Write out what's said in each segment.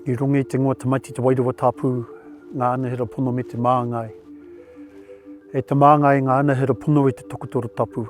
I runga I te ngoa tamaiti te wairua tāpū ngā anahera pono me te māngai. E te māngai ngā anahera pono i te tokotoro tapu.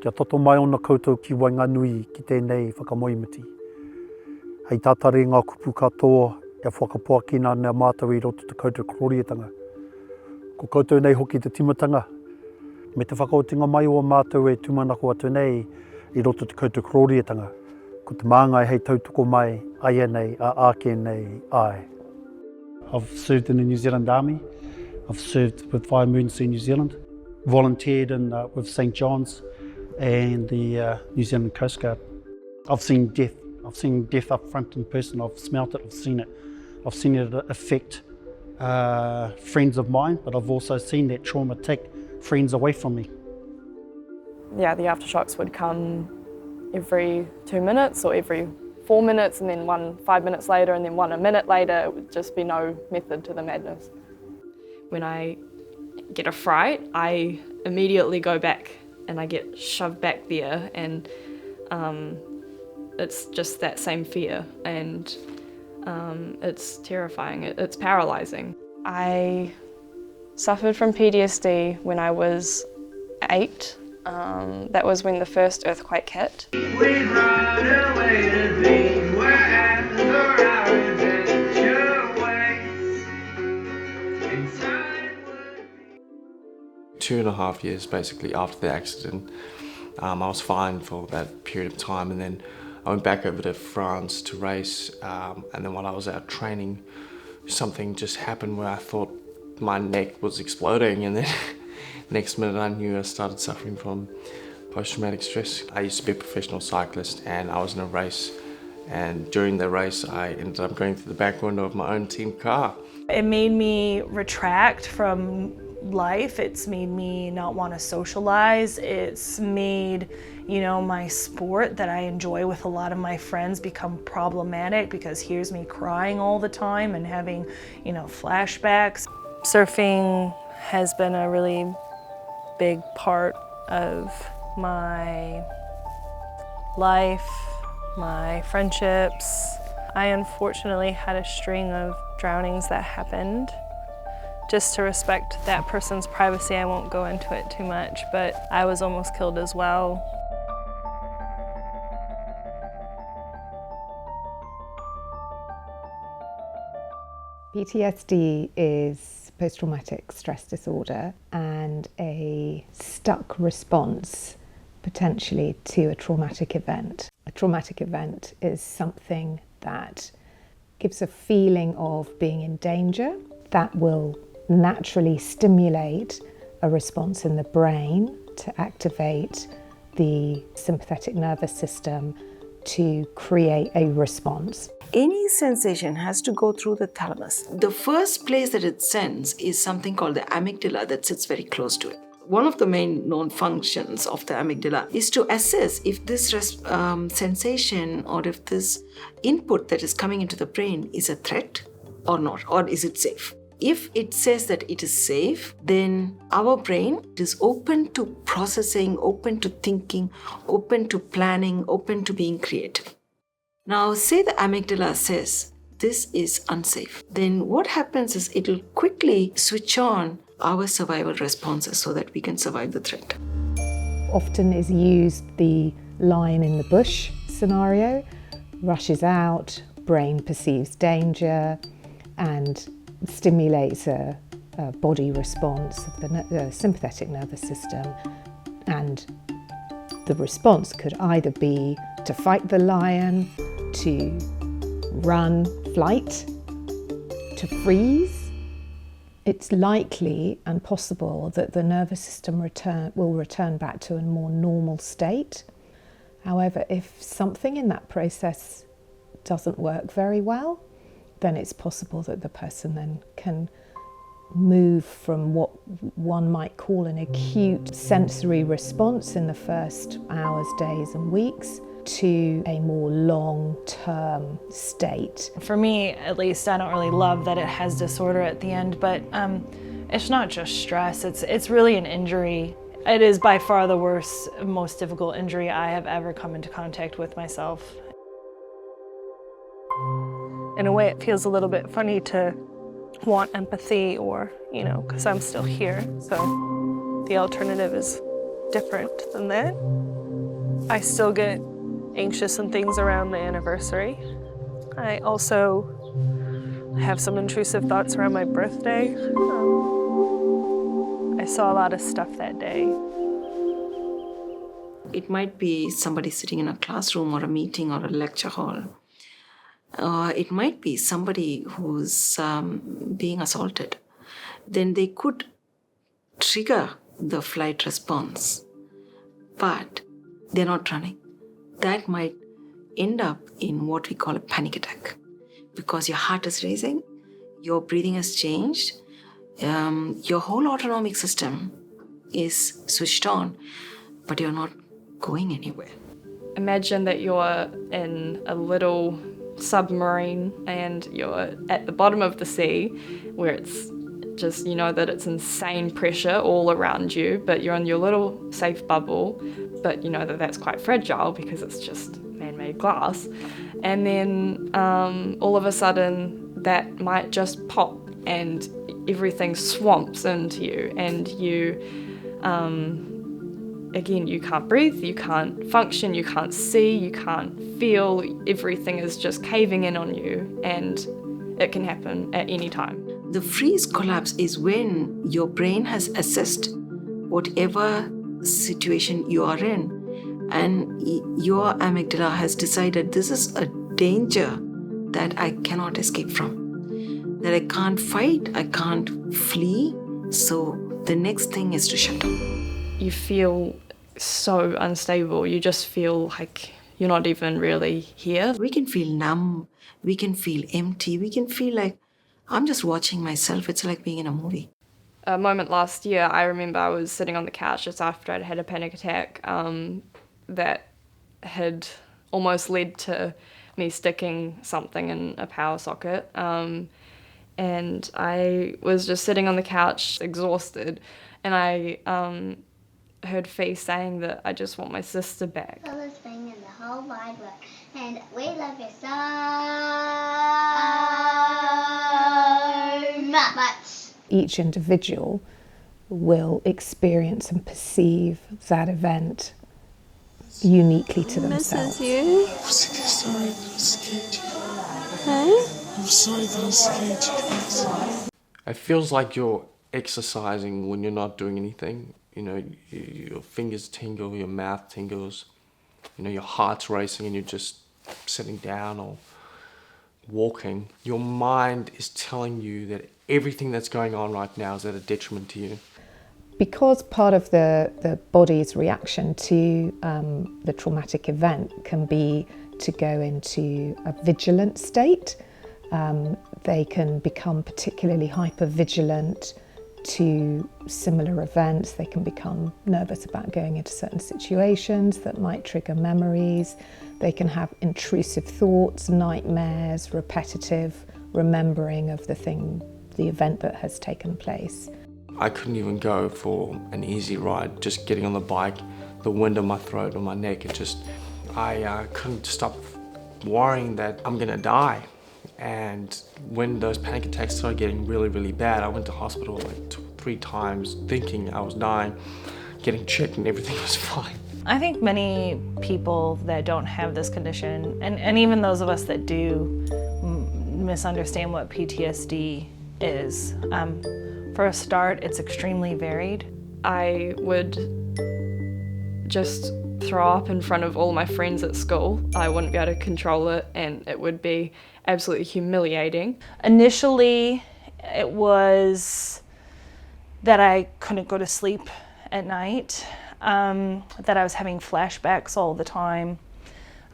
Kia toto mai ona koutou ki Wainganui ki tēnei whakamoimiti. Hei tātare ngā kupu katoa e whakapoakina nea mātou i roto te koutou kororiatanga. Ko koutou nei hoki te timatanga. Me te whakaotinga mai o mātou e tūmanako atu nei i roto te koutou kororiatanga. Ko te māngai hei tautoko mai, ai nei, a ake nei, ai. I've served in the New Zealand Army. I've served with Fire Emergency New Zealand. Volunteered with St John's and the New Zealand Coast Guard. I've seen death. I've seen death up front in person. I've smelt it, I've seen it. I've seen it affect friends of mine, but I've also seen that trauma take friends away from me. Yeah, the aftershocks would come every 2 minutes or every 4 minutes, and then one 5 minutes later, and then one a minute later. It would just be no method to the madness. When I get a fright, I immediately go back and I get shoved back there, and it's just that same fear, and it's terrifying, it's paralysing. I suffered from PTSD when I was 8. That was when the first earthquake hit. 2.5 years basically after the accident. I was fine for that period of time, and then I went back over to France to race, and then while I was out training, something just happened where I thought my neck was exploding, and then next minute I knew I started suffering from post-traumatic stress. I used to be a professional cyclist, and I was in a race, and during the race I ended up going through the back window of my own team car. It made me retract from life. It's made me not want to socialize. It's made, my sport that I enjoy with a lot of my friends become problematic, because here's me crying all the time and having, flashbacks. Surfing has been a really big part of my life, my friendships. I unfortunately had a string of drownings that happened. Just to respect that person's privacy, I won't go into it too much, but I was almost killed as well. PTSD is post-traumatic stress disorder and a stuck response potentially to a traumatic event. A traumatic event is something that gives a feeling of being in danger that will naturally stimulate a response in the brain to activate the sympathetic nervous system to create a response. Any sensation has to go through the thalamus. The first place that it sends is something called the amygdala that sits very close to it. One of the main known functions of the amygdala is to assess if this sensation or if this input that is coming into the brain is a threat or not, or is it safe. If it says that it is safe, then our brain is open to processing, open to thinking, open to planning, open to being creative. Now, say the amygdala says this is unsafe. Then what happens is it will quickly switch on our survival responses so that we can survive the threat. Often is used the lion in the bush scenario, rushes out, brain perceives danger, and stimulates a body response of the sympathetic nervous system, and the response could either be to fight the lion, to run, flight, to freeze. It's likely and possible that the nervous system will return back to a more normal state. However, if something in that process doesn't work very well, then it's possible that the person then can move from what one might call an acute sensory response in the first hours, days and weeks to a more long-term state. For me, at least, I don't really love that it has disorder at the end, but it's not just stress, it's really an injury. It is by far the worst, most difficult injury I have ever come into contact with myself. In a way, it feels a little bit funny to want empathy or, because I'm still here. So the alternative is different than that. I still get anxious and things around the anniversary. I also have some intrusive thoughts around my birthday. I saw a lot of stuff that day. It might be somebody sitting in a classroom or a meeting or a lecture hall. It might be somebody who's being assaulted. Then they could trigger the flight response, but they're not running. That might end up in what we call a panic attack, because your heart is racing, your breathing has changed, your whole autonomic system is switched on, but you're not going anywhere. Imagine that you're in a little submarine and you're at the bottom of the sea where it's just, that it's insane pressure all around you, but you're in your little safe bubble, but that that's quite fragile because it's just man-made glass. And then all of a sudden that might just pop and everything swamps into you, and you again, you can't breathe, you can't function, you can't see, you can't feel, everything is just caving in on you, and it can happen at any time. The freeze collapse is when your brain has assessed whatever situation you are in, and your amygdala has decided this is a danger that I cannot escape from, that I can't fight, I can't flee, so the next thing is to shut down. You feel so unstable, you just feel like you're not even really here. We can feel numb, we can feel empty, we can feel like I'm just watching myself. It's like being in a movie. A moment last year, I remember I was sitting on the couch just after I'd had a panic attack that had almost led to me sticking something in a power socket. And I was just sitting on the couch, exhausted, and I heard Fee saying that I just want my sister back. The coolest thing in the whole wide world, and we love you so much. Each individual will experience and perceive that event uniquely to themselves. Misses you. I'm sorry that I scared you. Hey? I'm sorry that I scared you guys. It feels like you're exercising when you're not doing anything. Your fingers tingle, your mouth tingles, your heart's racing and you're just sitting down or walking. Your mind is telling you that everything that's going on right now is at a detriment to you. Because part of the body's reaction to the traumatic event can be to go into a vigilant state. They can become particularly hypervigilant to similar events. They can become nervous about going into certain situations that might trigger memories. They can have intrusive thoughts, nightmares, repetitive remembering of the event that has taken place. I couldn't even go for an easy ride, just getting on the bike, the wind in my throat or my neck, I couldn't stop worrying that I'm gonna die. And when those panic attacks started getting really, really bad, I went to hospital like 3 times thinking I was dying, getting checked and everything was fine. I think many people that don't have this condition, and even those of us that do, misunderstand what PTSD is. For a start, it's extremely varied. I would just throw up in front of all my friends at school. I wouldn't be able to control it and it would be absolutely humiliating. Initially, it was that I couldn't go to sleep at night, that I was having flashbacks all the time,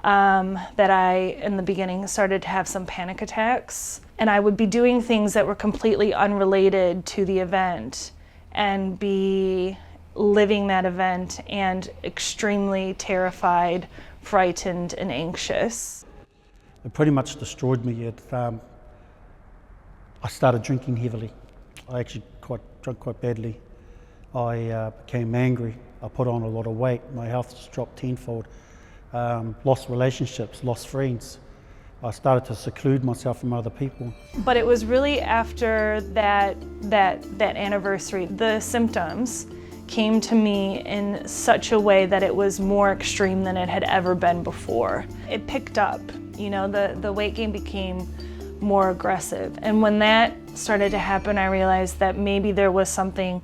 that I, in the beginning, started to have some panic attacks. And I would be doing things that were completely unrelated to the event and be living that event and extremely terrified, frightened, and anxious. It pretty much destroyed me. I started drinking heavily. I actually drank quite badly. I became angry. I put on a lot of weight. My health just dropped tenfold. Lost relationships, lost friends. I started to seclude myself from other people. But it was really after that anniversary, the symptoms came to me in such a way that it was more extreme than it had ever been before. It picked up, you know, the weight gain became more aggressive. And when that started to happen, I realized that maybe there was something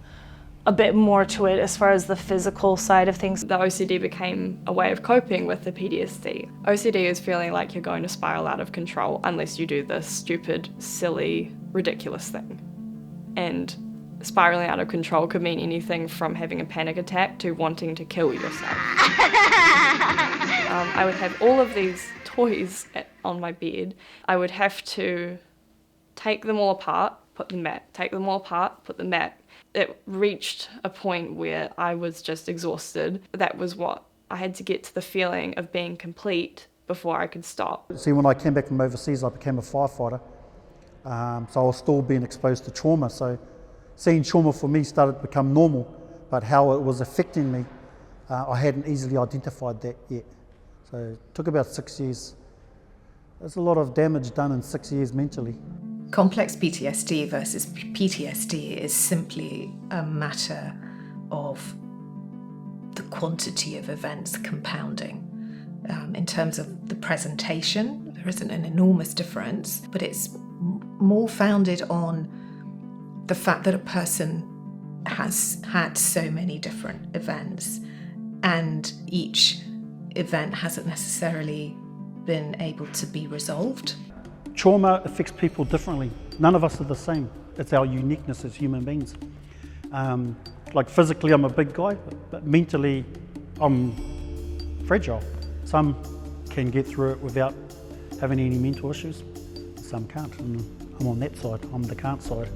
a bit more to it as far as the physical side of things. The OCD became a way of coping with the PTSD. OCD is feeling like you're going to spiral out of control unless you do this stupid, silly, ridiculous thing. And spiraling out of control could mean anything from having a panic attack to wanting to kill yourself. I would have all of these toys on my bed. I would have to take them all apart, put them back, take them all apart, put them back. It reached a point where I was just exhausted. That was what I had to get to, the feeling of being complete before I could stop. See, when I came back from overseas, I became a firefighter. So I was still being exposed to trauma. So seeing trauma for me started to become normal, but how it was affecting me, I hadn't easily identified that yet. So it took about 6 years. There's a lot of damage done in 6 years mentally. Complex PTSD versus PTSD is simply a matter of the quantity of events compounding. In terms of the presentation, there isn't an enormous difference, but it's more founded on the fact that a person has had so many different events, and each event hasn't necessarily been able to be resolved. Trauma affects people differently. None of us are the same. It's our uniqueness as human beings. Like physically, I'm a big guy, but mentally, I'm fragile. Some can get through it without having any mental issues. Some can't, and I'm on that side. I'm the can't side.